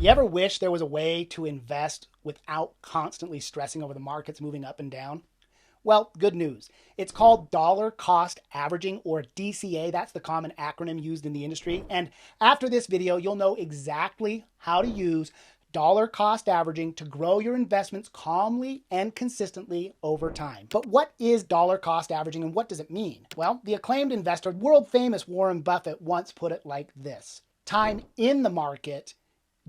You ever wish there was a way to invest without constantly stressing over the markets moving up and down? Well, good news. It's called dollar cost averaging, or DCA. That's the common acronym used in the industry. And after this video, you'll know exactly how to use dollar cost averaging to grow your investments calmly and consistently over time. But what is dollar cost averaging and what does it mean? Well, the acclaimed investor, world famous Warren Buffett, once put it like this: time in the market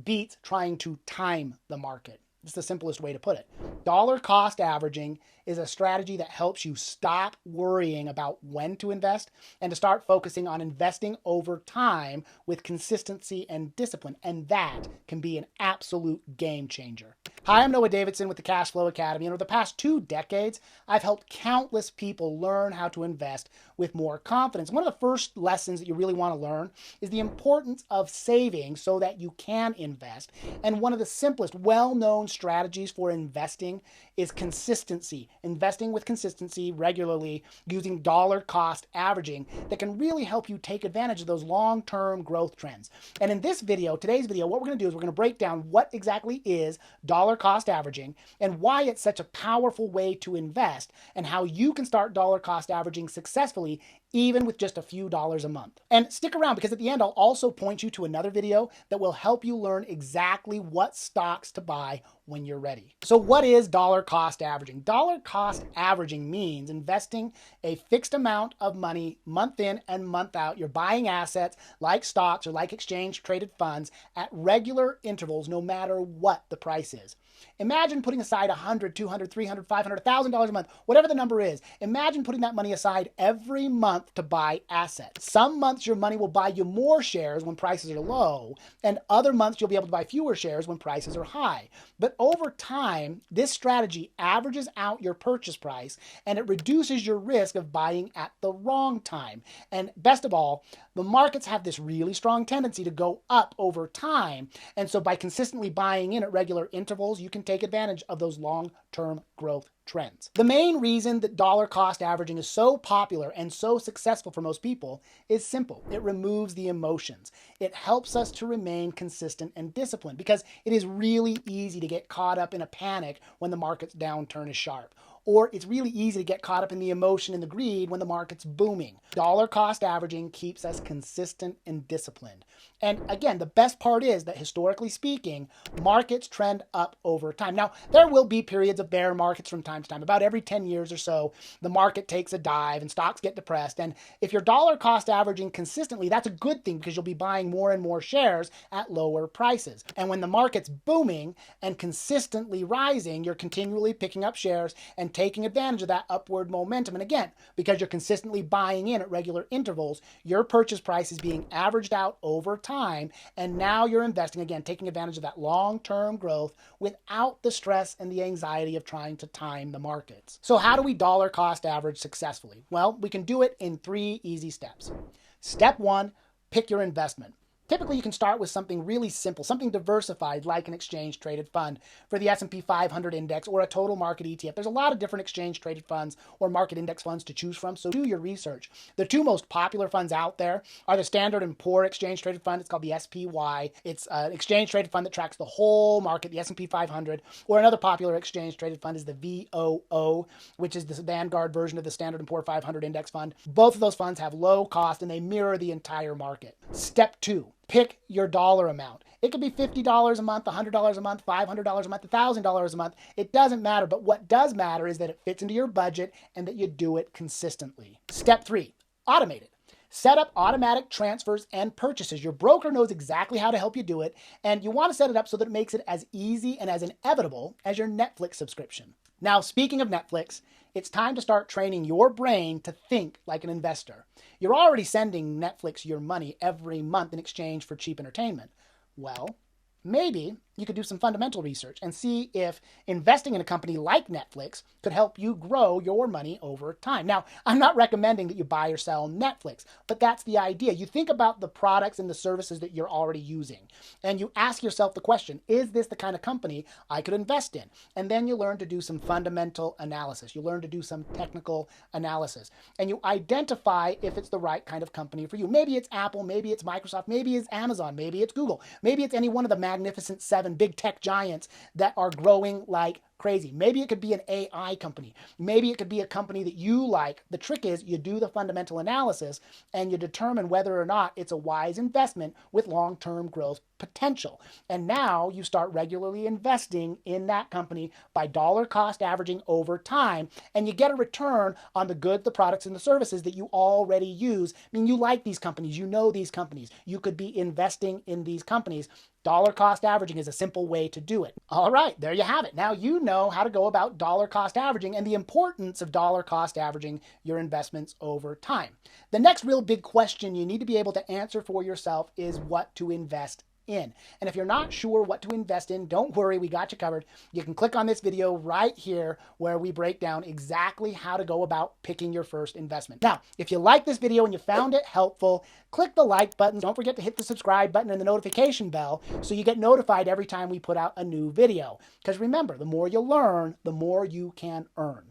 beats trying to time the market. It's the simplest way to put it. Dollar cost averaging is a strategy that helps you stop worrying about when to invest and to start focusing on investing over time with consistency and discipline. And that can be an absolute game changer. Hi, I'm Davidson with the Cashflow Academy. And over the past 2 decades, I've helped countless people learn how to invest with more confidence. One of the first lessons that you really want to learn is the importance of saving so that you can invest. And one of the simplest, well-known strategies for investing is consistency. Investing with consistency regularly using dollar cost averaging that can really help you take advantage of those long-term growth trends. And in this video, today's video, what we're going to do is we're going to break down what exactly is dollar cost averaging and why it's such a powerful way to invest and how you can start dollar cost averaging successfully even with just a few dollars a month. And stick around, because at the end, I'll also point you to another video that will help you learn exactly what stocks to buy when you're ready. So what is dollar cost averaging? Dollar cost averaging means investing a fixed amount of money month in and month out. You're buying assets like stocks or like exchange traded funds at regular intervals, no matter what the price is. Imagine putting aside $100, $200, $300, $500, $1,000 a month, whatever the number is. Imagine putting that money aside every month to buy assets. Some months your money will buy you more shares when prices are low, and other months you'll be able to buy fewer shares when prices are high. But over time, this strategy averages out your purchase price and it reduces your risk of buying at the wrong time. And best of all, the markets have this really strong tendency to go up over time. And so by consistently buying in at regular intervals, you can take advantage of those long-term growth trends. The main reason that dollar cost averaging is so popular and so successful for most people is simple. It removes the emotions. It helps us to remain consistent and disciplined, because it is really easy to get caught up in a panic when the market's downturn is sharp. Or it's really easy to get caught up in the emotion and the greed when the market's booming. Dollar cost averaging keeps us consistent and disciplined. And again, the best part is that historically speaking, markets trend up over time. Now, there will be periods of bear markets from time to time. About every 10 years or so, the market takes a dive and stocks get depressed. And if you're dollar cost averaging consistently, that's a good thing, because you'll be buying more and more shares at lower prices. And when the market's booming and consistently rising, you're continually picking up shares and taking advantage of that upward momentum. And again, because you're consistently buying in at regular intervals, your purchase price is being averaged out over time. And now you're investing, again, taking advantage of that long-term growth without the stress and the anxiety of trying to time the markets. So how do we dollar cost average successfully? Well, we can do it in 3 easy steps. Step 1, pick your investment. Typically, you can start with something really simple, something diversified like an exchange-traded fund for the S&P 500 index or a total market ETF. There's a lot of different exchange-traded funds or market index funds to choose from, so do your research. The 2 most popular funds out there are the Standard & Poor exchange-traded fund. It's called the SPY. It's an exchange-traded fund that tracks the whole market, the S&P 500. Or another popular exchange-traded fund is the VOO, which is the Vanguard version of the Standard & Poor 500 index fund. Both of those funds have low cost and they mirror the entire market. Step 2. Pick your dollar amount. It could be $50 a month, $100 a month, $500 a month, $1,000 a month. It doesn't matter, but what does matter is that it fits into your budget and that you do it consistently. Step 3, automate it. Set up automatic transfers and purchases. Your broker knows exactly how to help you do it, and you want to set it up so that it makes it as easy and as inevitable as your Netflix subscription. Now, speaking of Netflix, it's time to start training your brain to think like an investor. You're already sending Netflix your money every month in exchange for cheap entertainment. Well, maybe you could do some fundamental research and see if investing in a company like Netflix could help you grow your money over time. Now, I'm not recommending that you buy or sell Netflix, but that's the idea. You think about the products and the services that you're already using, and you ask yourself the question, is this the kind of company I could invest in? And then you learn to do some fundamental analysis. You learn to do some technical analysis, and you identify if it's the right kind of company for you. Maybe it's Apple, maybe it's Microsoft, maybe it's Amazon, maybe it's Google, maybe it's any one of the magnificent seven big tech giants that are growing like crazy. Maybe it could be an AI company. Maybe it could be a company that you like. The trick is you do the fundamental analysis and you determine whether or not it's a wise investment with long-term growth potential. And now you start regularly investing in that company by dollar cost averaging over time, and you get a return on the goods, the products, and the services that you already use. I mean, you like these companies, you know these companies, you could be investing in these companies. Dollar cost averaging is a simple way to do it. All right, there you have it. Now you know how to go about dollar cost averaging and the importance of dollar cost averaging your investments over time. The next real big question you need to be able to answer for yourself is what to invest in. And if you're not sure what to invest in, don't worry, we got you covered. You can click on this video right here where we break down exactly how to go about picking your first investment. Now, if you like this video and you found it helpful, click the like button. Don't forget to hit the subscribe button and the notification bell so you get notified every time we put out a new video. Because remember, the more you learn, the more you can earn.